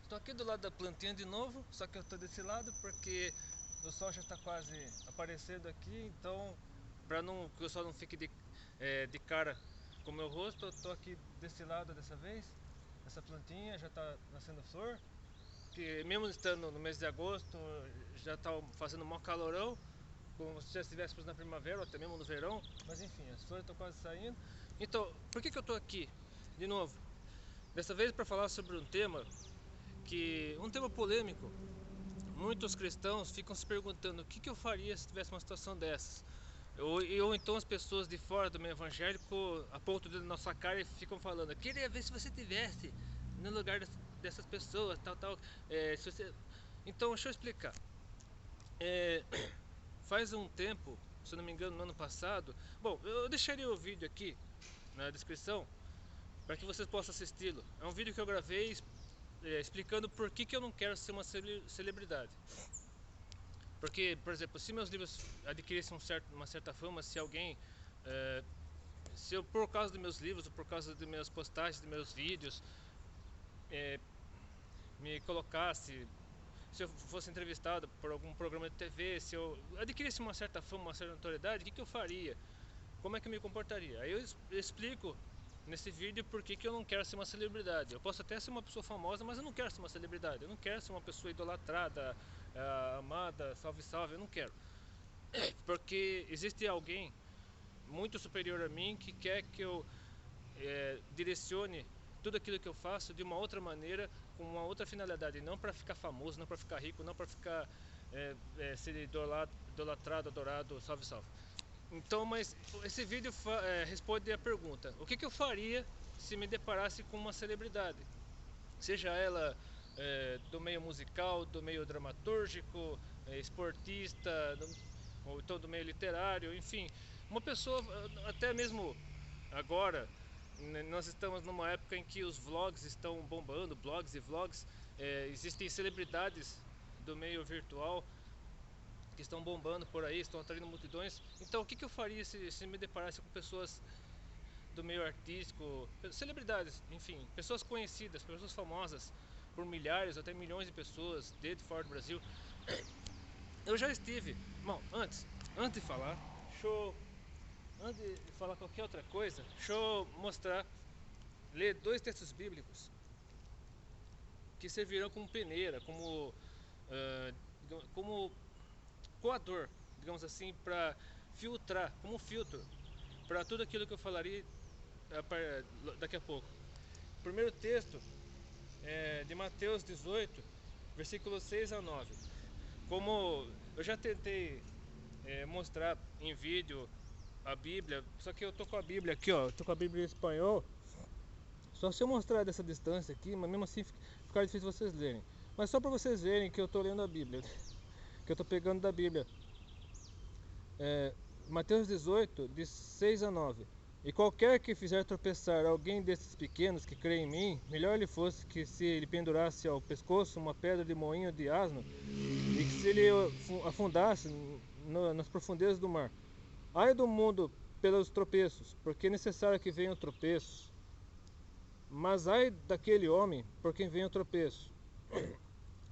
Tô aqui do lado da plantinha de novo, só que eu tô desse lado porque o sol já está quase aparecendo aqui, então para não que o sol não fique de cara com o meu rosto, eu tô aqui desse lado dessa vez. Essa plantinha já está nascendo flor, que mesmo estando no mês de agosto já está fazendo um maior calorão, como se já estivéssemos na primavera ou até mesmo no verão, mas enfim, as flores estão quase saindo. Então, por que eu tô aqui de novo? Dessa vez para falar sobre um tema polêmico. Muitos cristãos ficam se perguntando o que eu faria se tivesse uma situação dessas. Ou então as pessoas de fora do meio evangélico apontam na nossa cara e ficam falando: queria ver se você tivesse no lugar dessas pessoas, tal, tal. Se você... Então, deixa eu explicar. Faz um tempo, se não me engano, no ano passado. Bom, eu deixaria o vídeo aqui na descrição para que vocês possam assisti-lo. É um vídeo que eu gravei explicando por que eu não quero ser uma celebridade. Porque, por exemplo, se meus livros adquirissem uma certa fama, se alguém, se eu por causa dos meus livros, ou por causa das minhas postagens, dos meus vídeos, me colocasse, se eu fosse entrevistado por algum programa de TV, se eu adquirisse uma certa fama, uma certa notoriedade, o que eu faria? Como é que eu me comportaria? Aí eu explico nesse vídeo por que eu não quero ser uma celebridade. Eu posso até ser uma pessoa famosa, mas eu não quero ser uma celebridade. Eu não quero ser uma pessoa idolatrada, amada, salve, salve. Eu não quero. Porque existe alguém muito superior a mim que quer que eu direcione tudo aquilo que eu faço de uma outra maneira, com uma outra finalidade. Não para ficar famoso, não para ficar rico, não para ficar ser idolatrado, adorado, salve, salve. Então, mas esse vídeo responde a pergunta: o que eu faria se me deparasse com uma celebridade? Seja ela do meio musical, do meio dramatúrgico, esportista, ou então do meio literário, enfim, uma pessoa, até mesmo agora, nós estamos numa época em que os vlogs estão bombando, blogs e vlogs, existem celebridades do meio virtual que estão bombando por aí, estão atraindo multidões. Então, o que eu faria se me deparasse com pessoas do meio artístico, celebridades, enfim, pessoas conhecidas, pessoas famosas por milhares, até milhões de pessoas dentro e fora do Brasil? Eu já estive. Bom, antes de falar, antes de falar qualquer outra coisa, deixa eu mostrar, ler dois textos bíblicos que servirão como peneira, como coador, digamos assim, para filtrar, como filtro, para tudo aquilo que eu falaria daqui a pouco. O primeiro texto é de Mateus 18, versículos 6 a 9. Como eu já tentei mostrar em vídeo a Bíblia, só que eu tô com a Bíblia aqui, ó, tô com a Bíblia em espanhol. Só se eu mostrar dessa distância aqui, mas mesmo assim fica difícil vocês lerem. Mas só para vocês verem que eu tô lendo a Bíblia, que eu tô pegando da Bíblia. Mateus 18, de 6 a 9. E qualquer que fizer tropeçar alguém desses pequenos que creem em mim, melhor lhe fosse que se ele pendurasse ao pescoço uma pedra de moinho de asno, e que se ele afundasse nas profundezas do mar. Ai do mundo pelos tropeços, porque é necessário que venham tropeços. Mas ai daquele homem por quem vem o tropeço.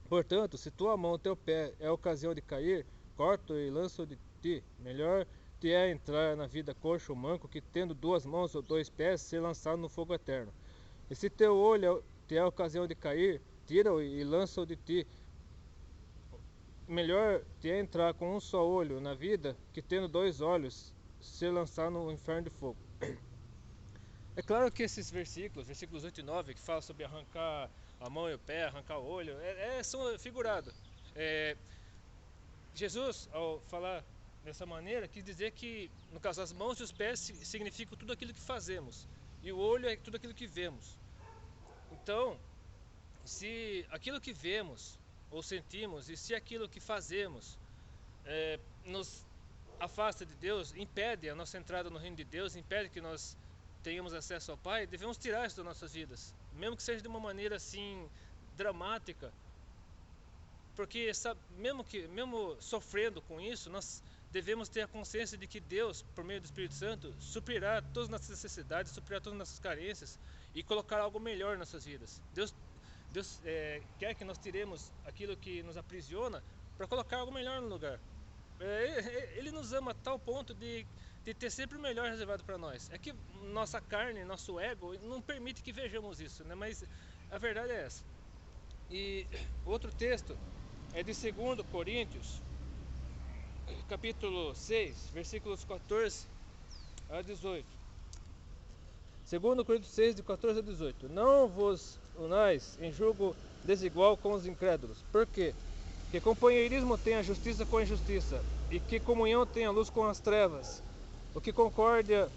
Portanto, se tua mão ou teu pé é a ocasião de cair, corta e lança-o de ti. Melhor te é entrar na vida coxo ou manco que, tendo duas mãos ou dois pés, ser lançado no fogo eterno. E se teu olho te é a ocasião de cair, tira-o e lança-o de ti. Melhor te é entrar com um só olho na vida que, tendo dois olhos, ser lançado no inferno de fogo. É claro que esses versículos 8 e 9, que falam sobre arrancar a mão e o pé, arrancar o olho, são figurados. Jesus, ao falar dessa maneira, quis dizer que, no caso, as mãos e os pés significam tudo aquilo que fazemos, e o olho é tudo aquilo que vemos. Então, se aquilo que vemos ou sentimos, e se aquilo que fazemos nos afasta de Deus, impede a nossa entrada no reino de Deus, impede que nós tenhamos acesso ao Pai, devemos tirar isso das nossas vidas, mesmo que seja de uma maneira assim dramática, porque mesmo sofrendo com isso, nós devemos ter a consciência de que Deus, por meio do Espírito Santo, suprirá todas as nossas necessidades, suprirá todas as nossas carências e colocar algo melhor em nossas vidas. Deus Deus quer que nós tiremos aquilo que nos aprisiona para colocar algo melhor no lugar. Ele nos ama a tal ponto de ter sempre o melhor reservado para nós. É que nossa carne, nosso ego não permite que vejamos isso, né? Mas a verdade é essa. E outro texto é de 2 Coríntios, capítulo 6, versículos 14 a 18. 2 Coríntios 6, de 14 a 18. Não vos unais em julgo desigual com os incrédulos. Por quê? Que companheirismo tem a justiça com a injustiça, e que comunhão tem a luz com as trevas. O que concorda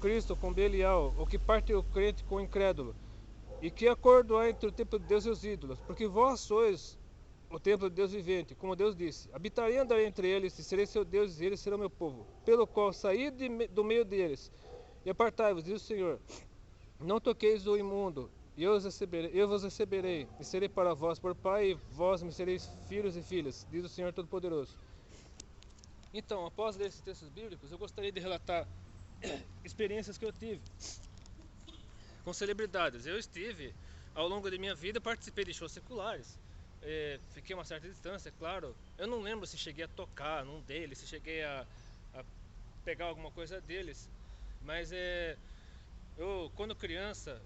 Cristo com Belial, o que parte o crente com o incrédulo. E que acordo há entre o templo de Deus e os ídolos? Porque vós sois o templo de Deus vivente, como Deus disse: habitarei e andarei entre eles, e serei seu Deus, e eles serão meu povo. Pelo qual saí do meio deles, e apartai-vos, diz o Senhor: não toqueis o imundo, e eu vos receberei, e serei para vós por pai, e vós me sereis filhos e filhas, diz o Senhor Todo-Poderoso. Então, após ler esses textos bíblicos, eu gostaria de relatar experiências que eu tive com celebridades. Eu estive, ao longo da minha vida, participei de shows seculares. Fiquei uma certa distância, é claro. Eu não lembro se cheguei a tocar num deles, se cheguei a pegar alguma coisa deles. Mas eu, quando criança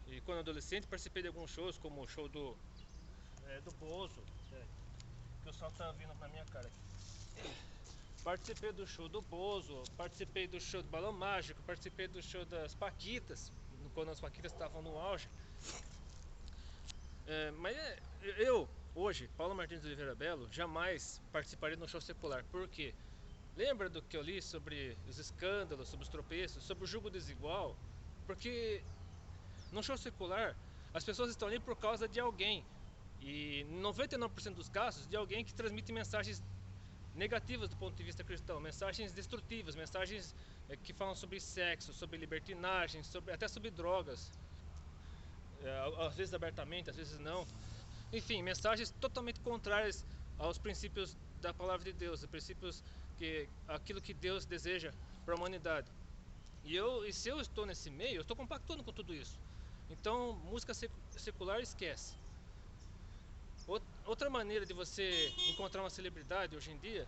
e quando adolescente, participei de alguns shows, como o show do Bozo, que o sol tá vindo na minha cara aqui. Participei do show do Bozo, participei do show do Balão Mágico, participei do show das Paquitas, quando as Paquitas estavam no auge. Mas eu, hoje, Paulo Martins de Oliveira Belo, jamais participaria de um show secular. Por quê? Lembra do que eu li sobre os escândalos, sobre os tropeços, sobre o julgo desigual? Porque no show secular, as pessoas estão ali por causa de alguém. E 99% dos casos, de alguém que transmite mensagens negativas do ponto de vista cristão, mensagens destrutivas, mensagens que falam sobre sexo, sobre libertinagem, até sobre drogas, às vezes abertamente, às vezes não. Enfim, mensagens totalmente contrárias aos princípios da palavra de Deus, os princípios aquilo que Deus deseja para a humanidade. E se eu estou nesse meio, eu estou compactando com tudo isso. Então, música secular, esquece. Outra maneira de você encontrar uma celebridade hoje em dia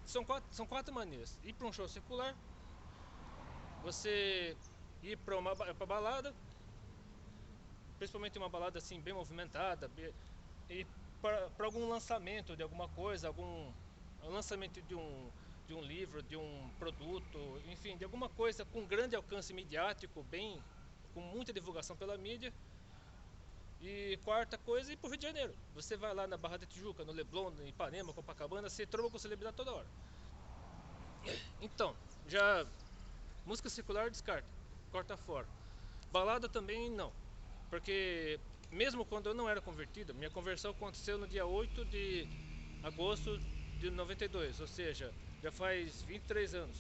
são quatro maneiras. Ir para um show secular, você ir para balada, principalmente uma balada assim bem movimentada, ir para algum lançamento de alguma coisa, algum lançamento de um livro, de um produto, enfim, de alguma coisa com grande alcance midiático, com muita divulgação pela mídia. E quarta coisa, ir pro Rio de Janeiro. Você vai lá na Barra da Tijuca, no Leblon, em Ipanema, Copacabana, você tromba com celebridade toda hora. Então, já música secular descarta, corta fora. Balada também não, porque mesmo quando eu não era convertido, minha conversão aconteceu no dia 8 de agosto de 92, ou seja, já faz 23 anos.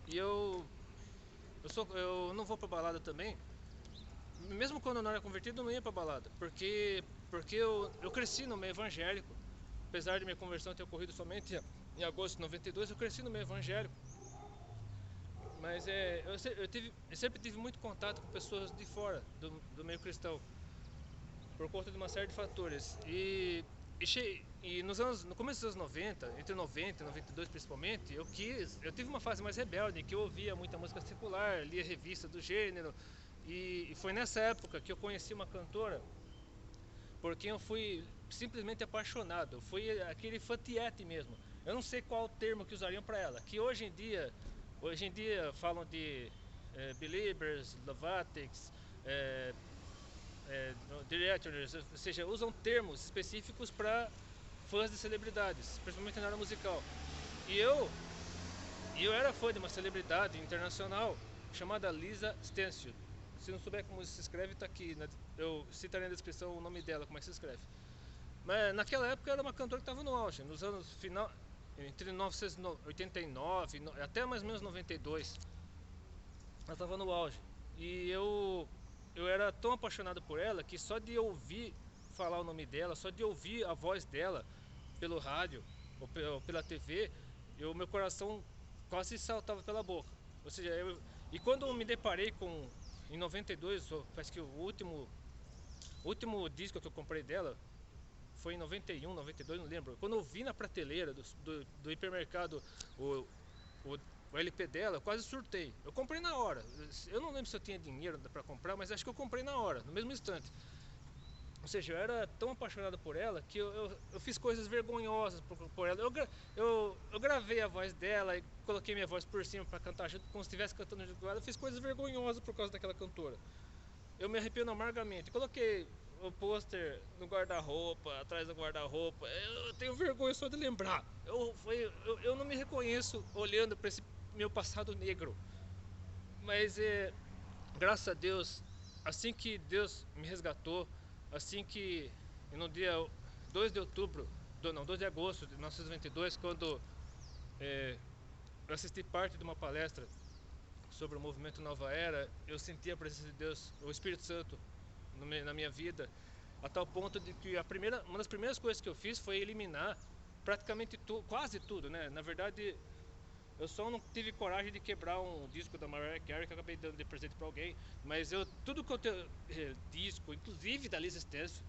E eu não vou pra balada também. Mesmo quando eu não era convertido, eu não ia pra balada, porque eu cresci no meio evangélico. Apesar de minha conversão ter ocorrido somente em agosto de 92, eu cresci no meio evangélico. Mas eu sempre tive muito contato com pessoas de fora do meio cristão, por conta de uma série de fatores. E no começo dos anos 90, entre 90 e 92 principalmente, eu tive uma fase mais rebelde, que eu ouvia muita música secular, lia revistas do gênero. E foi nessa época que eu conheci uma cantora por quem eu fui simplesmente apaixonado. Foi aquele fã tiete mesmo. Eu não sei qual o termo que usariam para ela. Que hoje em dia falam de believers, lovatics, directors, ou seja, usam termos específicos para fãs de celebridades, principalmente na área musical. E eu era fã de uma celebridade internacional chamada Lisa Stansfield. Se não souber como se escreve, está aqui. Eu citarei na descrição o nome dela, como é que se escreve. Mas naquela época era uma cantora que estava no auge, nos anos final, entre 1989 até mais ou menos 92. Ela estava no auge. E eu era tão apaixonado por ela que só de ouvir falar o nome dela, só de ouvir a voz dela pelo rádio ou pela TV, meu coração quase saltava pela boca. Ou seja, e quando eu me deparei em 92, parece que o último O último disco que eu comprei dela foi em 91, 92, não lembro. Quando eu vi na prateleira do hipermercado o, o, o LP dela, eu quase surtei. Eu comprei na hora. Eu não lembro se eu tinha dinheiro para comprar, mas acho que eu comprei na hora, no mesmo instante. Ou seja, eu era tão apaixonado por ela que eu fiz coisas vergonhosas por ela. Eu gravei a voz dela e coloquei minha voz por cima para cantar junto, como se estivesse cantando junto com ela. Eu fiz coisas vergonhosas por causa daquela cantora. Eu me arrependo amargamente. Coloquei o pôster no guarda-roupa, atrás do guarda-roupa. Eu tenho vergonha só de lembrar. Eu não me reconheço olhando para esse meu passado negro. Mas graças a Deus, assim que Deus me resgatou, assim que no dia 2 de outubro, não, 2 de agosto de 1992, quando eu assisti parte de uma palestra sobre o movimento Nova Era, eu senti a presença de Deus, o Espírito Santo, na minha vida, a tal ponto de que uma das primeiras coisas que eu fiz foi eliminar praticamente quase tudo, né? Na verdade, eu só não tive coragem de quebrar um disco da Mariah Carey que eu acabei dando de presente para alguém, mas tudo que eu tenho, disco, inclusive da Lisa Stansfield,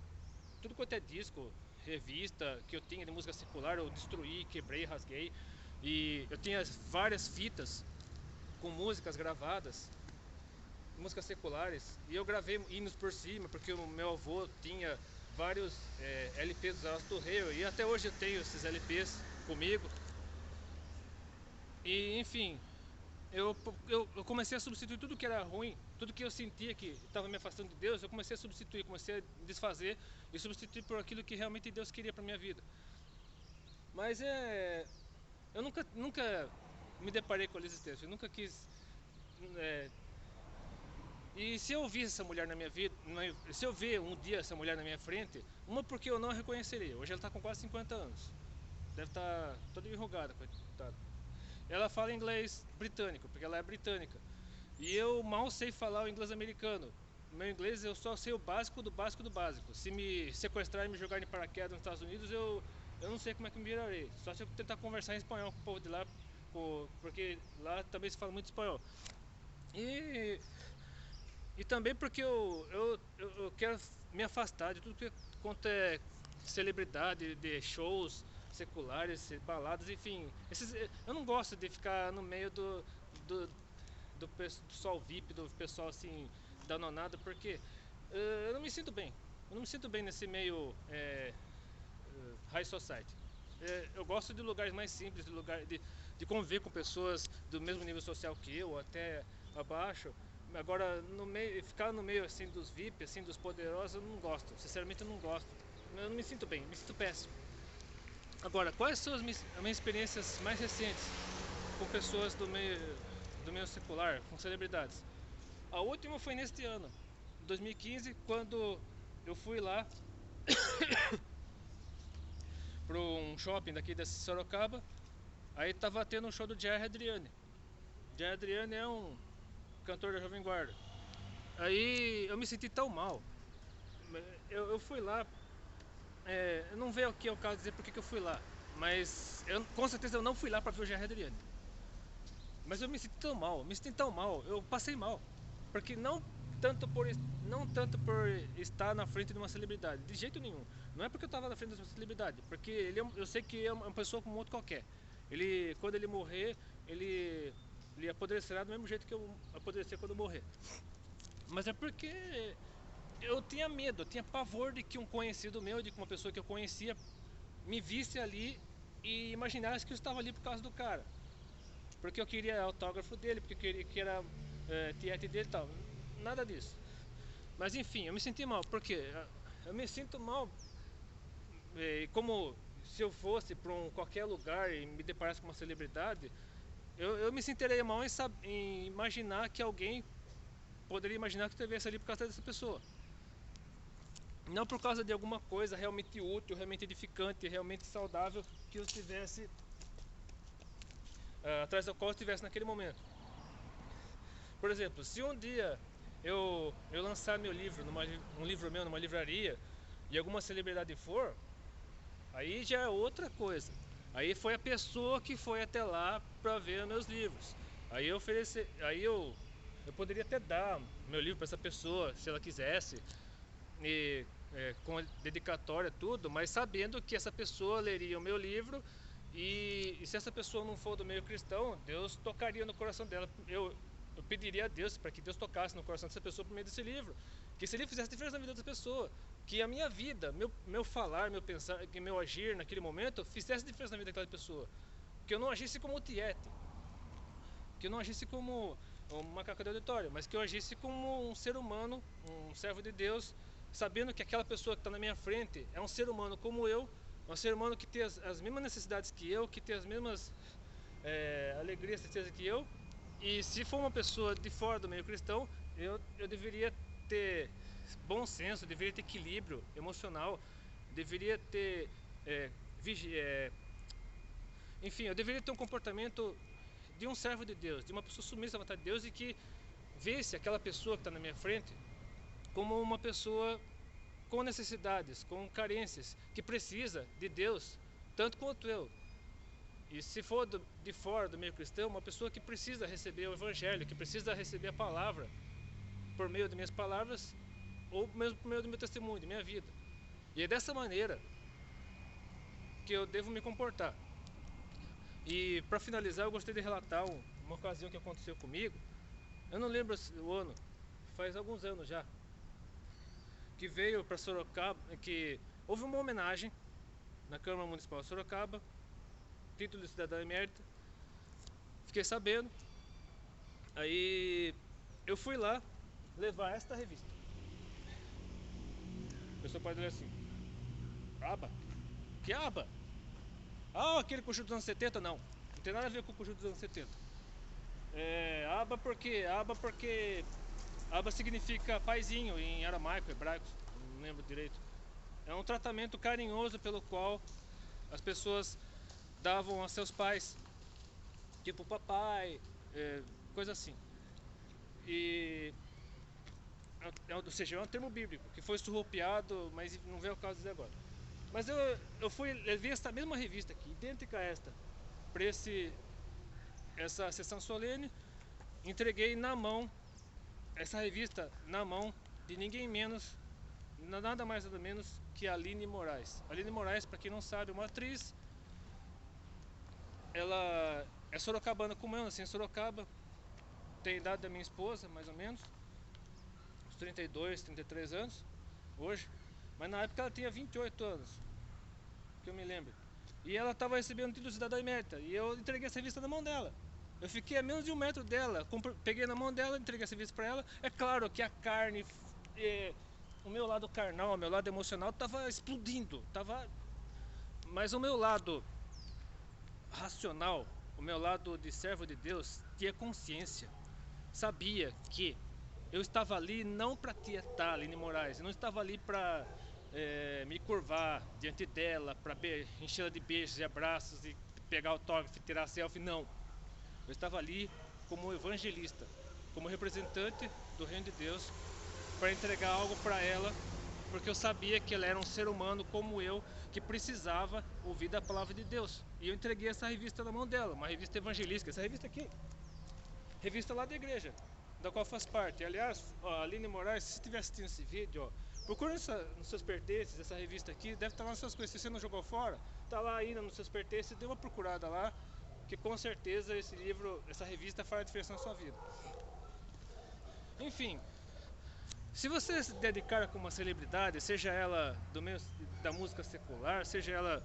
tudo quanto é disco, revista que eu tinha de música secular, eu destruí, quebrei, rasguei. E eu tinha várias fitas com músicas gravadas, músicas seculares, e eu gravei hinos por cima, porque o meu avô tinha vários LPs do Arthur Hale, e até hoje eu tenho esses LPs comigo. E enfim, eu comecei a substituir tudo que era ruim, tudo que eu sentia que estava me afastando de Deus, eu comecei a substituir, comecei a desfazer e substituir por aquilo que realmente Deus queria para minha vida. Mas eu nunca me deparei com a Lisa Stansfield, eu nunca quis. E se eu ouvir essa mulher na minha vida, se eu ver um dia essa mulher na minha frente, uma porque eu não a reconheceria. Hoje ela está com quase 50 anos, deve estar toda enrugada, coitada. Ela fala inglês britânico, porque ela é britânica. E eu mal sei falar o inglês americano. Meu inglês eu só sei o básico do básico do básico. Se me sequestrar e me jogar em paraquedas nos Estados Unidos, eu não sei como é que me virarei. Só se eu tentar conversar em espanhol com o povo de lá, porque lá também se fala muito espanhol. E, e também porque eu quero me afastar de tudo que quanto é celebridade, de shows seculares, baladas, enfim. Eu não gosto de ficar no meio do, do pessoal VIP, do pessoal assim, danonado, porque eu não me sinto bem. Eu não me sinto bem nesse meio high society. Eu gosto de lugares mais simples, de conviver com pessoas do mesmo nível social que eu, ou até abaixo. Agora, ficar no meio assim dos VIP, assim, dos poderosos, eu não gosto. Sinceramente, eu não gosto. Eu não me sinto bem, me sinto péssimo. Agora, quais são as minhas experiências mais recentes com pessoas do meio secular, com celebridades? A última foi neste ano, 2015, quando eu fui lá para um shopping daqui de Sorocaba. Aí tava tendo um show do Jerry Adriani. Jerry Adriani é um cantor da Jovem Guarda. Aí eu me senti tão mal. Eu fui lá, não veio aqui ao caso dizer por que eu fui lá, mas com certeza eu não fui lá para ver o Jerry Adriani. Mas eu me senti tão mal, eu passei mal. Porque não tanto por estar na frente de uma celebridade, de jeito nenhum. Não é porque eu estava na frente de uma celebridade, porque eu sei que é uma pessoa como outro qualquer. Quando ele morrer, ele apodrecerá do mesmo jeito que eu apodrecer quando eu morrer. Mas é porque eu tinha medo, eu tinha pavor de que um conhecido meu, de que uma pessoa que eu conhecia, me visse ali e imaginasse que eu estava ali por causa do cara. Porque eu queria autógrafo dele, porque eu queria que era tiete dele e tal. Nada disso. Mas enfim, eu me senti mal, porque eu me sinto mal como se eu fosse para qualquer lugar e me deparasse com uma celebridade, eu me sentiria mal em imaginar que alguém poderia imaginar que eu estivesse ali por causa dessa pessoa. Não por causa de alguma coisa realmente útil, realmente edificante, realmente saudável que eu estivesse atrás da qual eu estivesse naquele momento. Por exemplo, se um dia eu lançar meu livro, um livro meu numa livraria, e alguma celebridade for, aí já é outra coisa. Aí foi a pessoa que foi até lá para ver meus livros. Aí eu poderia até dar meu livro para essa pessoa, se ela quisesse. com dedicatória, tudo, mas sabendo que essa pessoa leria o meu livro e se essa pessoa não for do meio cristão, Deus tocaria no coração dela. Eu pediria a Deus para que Deus tocasse no coração dessa pessoa por meio desse livro, que esse livro fizesse diferença na vida dessa pessoa, que a minha vida, meu falar, meu pensar, meu agir naquele momento fizesse diferença na vida daquela pessoa, que eu não agisse como o Tiete, que eu não agisse como um macaco de auditório, mas que eu agisse como um ser humano, um servo de Deus, sabendo que aquela pessoa que está na minha frente é um ser humano como eu, um ser humano que tem as mesmas necessidades que eu, que tem as mesmas alegrias, tristezas que eu, e se for uma pessoa de fora do meio cristão, eu deveria ter bom senso, deveria ter equilíbrio emocional, deveria ter enfim, eu deveria ter um comportamento de um servo de Deus, de uma pessoa submissa à vontade de Deus e que vê-se aquela pessoa que está na minha frente como uma pessoa com necessidades, com carências, que precisa de Deus, tanto quanto eu. E se for de fora do meio cristão, uma pessoa que precisa receber o evangelho, que precisa receber a palavra por meio de minhas palavras ou mesmo por meio do meu testemunho, de minha vida. E é dessa maneira que eu devo me comportar. E para finalizar, eu gostaria de relatar uma ocasião que aconteceu comigo. Eu não lembro o ano, faz alguns anos já, que veio para Sorocaba, que houve uma homenagem na Câmara Municipal de Sorocaba, título de cidadão emérito. Fiquei sabendo, aí eu fui lá levar esta revista. A pessoa pode ler assim: aba? Que aba? Ah, aquele conjunto dos anos 70? Não, não tem nada a ver com o conjunto dos anos 70. Aba porque aba significa paizinho em aramaico, hebraico, não lembro direito. É um tratamento carinhoso pelo qual as pessoas davam a seus pais, tipo papai, coisa assim. E ou seja, é um termo bíblico que foi surrupiado, mas não veio ao caso dizer agora. Mas eu levei esta mesma revista aqui, idêntica a esta, para essa sessão solene, entreguei na mão essa revista na mão de ninguém menos, nada mais nada menos que a Aline Moraes. Aline Moraes, para quem não sabe, é uma atriz. Ela é sorocabana como eu, nasci em Sorocaba, tem a idade da minha esposa, mais ou menos, uns 32, 33 anos hoje, mas na época ela tinha 28 anos, que eu me lembro. E ela estava recebendo o título de cidadã emérita, e eu entreguei essa revista na mão dela. Eu fiquei a menos de 1 metro dela, peguei na mão dela, entreguei essa revista para ela. É claro que a carne, o meu lado carnal, o meu lado emocional estava explodindo, mas o meu lado racional, o meu lado de servo de Deus, tinha consciência, sabia que eu estava ali não para tietar Aline Moraes, eu não estava ali para me curvar diante dela, para enchê-la de beijos e abraços e pegar autógrafo e tirar selfie, não. Eu estava ali como evangelista, como representante do reino de Deus, para entregar algo para ela, porque eu sabia que ela era um ser humano como eu, que precisava ouvir da palavra de Deus. E eu entreguei essa revista na mão dela, uma revista evangelística, essa revista aqui, revista lá da igreja, da qual faz parte. Aliás, ó, Aline Moraes, se estiver assistindo esse vídeo, ó, procura nos seus pertences, essa revista aqui, deve estar lá nas suas coisas. Se você não jogou fora, está lá ainda nos seus pertences, dê uma procurada lá, que com certeza esse livro, essa revista faz a diferença na sua vida. Enfim, se você se dedicar como uma celebridade, seja ela do meio da música secular, seja ela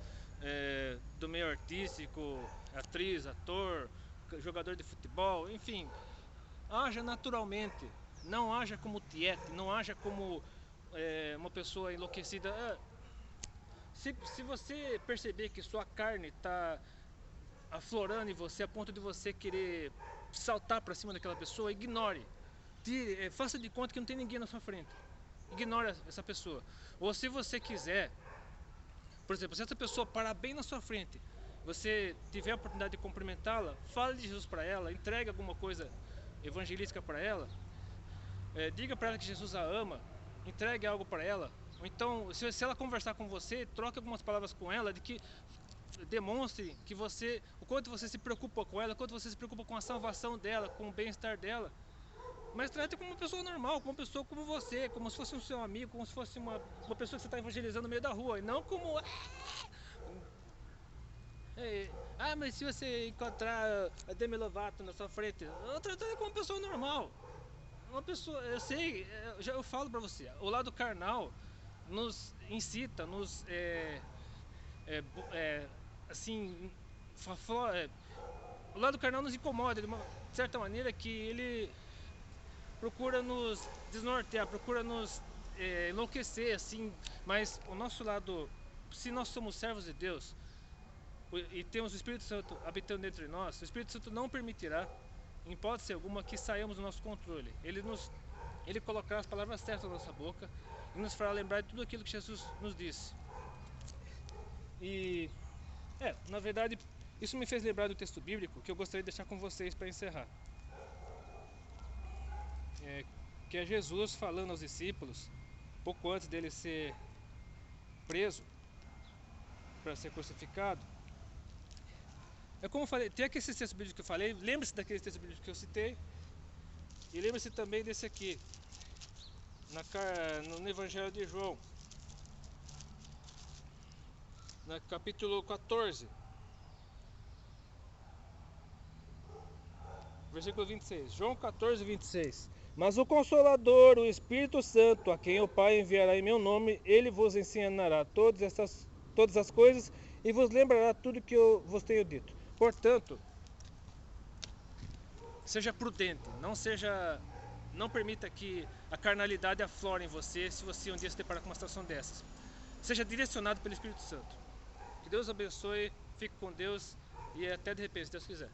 do meio artístico, atriz, ator, jogador de futebol, enfim, haja naturalmente, não haja como tiete, não haja como uma pessoa enlouquecida. Se você perceber que sua carne está aflorando em você a ponto de você querer saltar para cima daquela pessoa, ignore. Faça de conta que não tem ninguém na sua frente. Ignore essa pessoa. Ou se você quiser, por exemplo, se essa pessoa parar bem na sua frente, você tiver a oportunidade de cumprimentá-la, fale de Jesus para ela, entregue alguma coisa evangelística para ela, diga para ela que Jesus a ama, entregue algo para ela. Ou então, se ela conversar com você, troque algumas palavras com ela, de que demonstre que o quanto você se preocupa com ela, o quanto você se preocupa com a salvação dela, com o bem-estar dela. Mas trate como uma pessoa normal, como uma pessoa como você, como se fosse um seu amigo, como se fosse uma pessoa que você está evangelizando no meio da rua, e não como. Mas se você encontrar a Demi Lovato na sua frente, eu trato ela como uma pessoa normal. Uma pessoa, eu sei, eu falo pra você, o lado carnal nos incita, é, é, assim, o lado carnal nos incomoda de uma certa maneira que ele procura nos desnortear, procura nos enlouquecer, assim, mas o nosso lado, se nós somos servos de Deus e temos o Espírito Santo habitando dentro de nós, o Espírito Santo não permitirá, em hipótese alguma, que saiamos do nosso controle. Ele colocará as palavras certas na nossa boca e nos fará lembrar de tudo aquilo que Jesus nos disse. E, na verdade, isso me fez lembrar do texto bíblico que eu gostaria de deixar com vocês para encerrar. Que é Jesus falando aos discípulos, pouco antes dele ser preso para ser crucificado. É como eu falei, tem aquele texto bíblico que eu falei, lembre-se daquele texto bíblico que eu citei, e lembre-se também desse aqui, no Evangelho de João, no capítulo 14, versículo 26. João 14, 26. Mas o Consolador, o Espírito Santo, a quem o Pai enviará em meu nome, ele vos ensinará todas as coisas e vos lembrará tudo que eu vos tenho dito. Portanto, seja prudente, não permita que a carnalidade aflore em você se você um dia se deparar com uma situação dessas. Seja direcionado pelo Espírito Santo. Que Deus abençoe, fique com Deus e até de repente, se Deus quiser.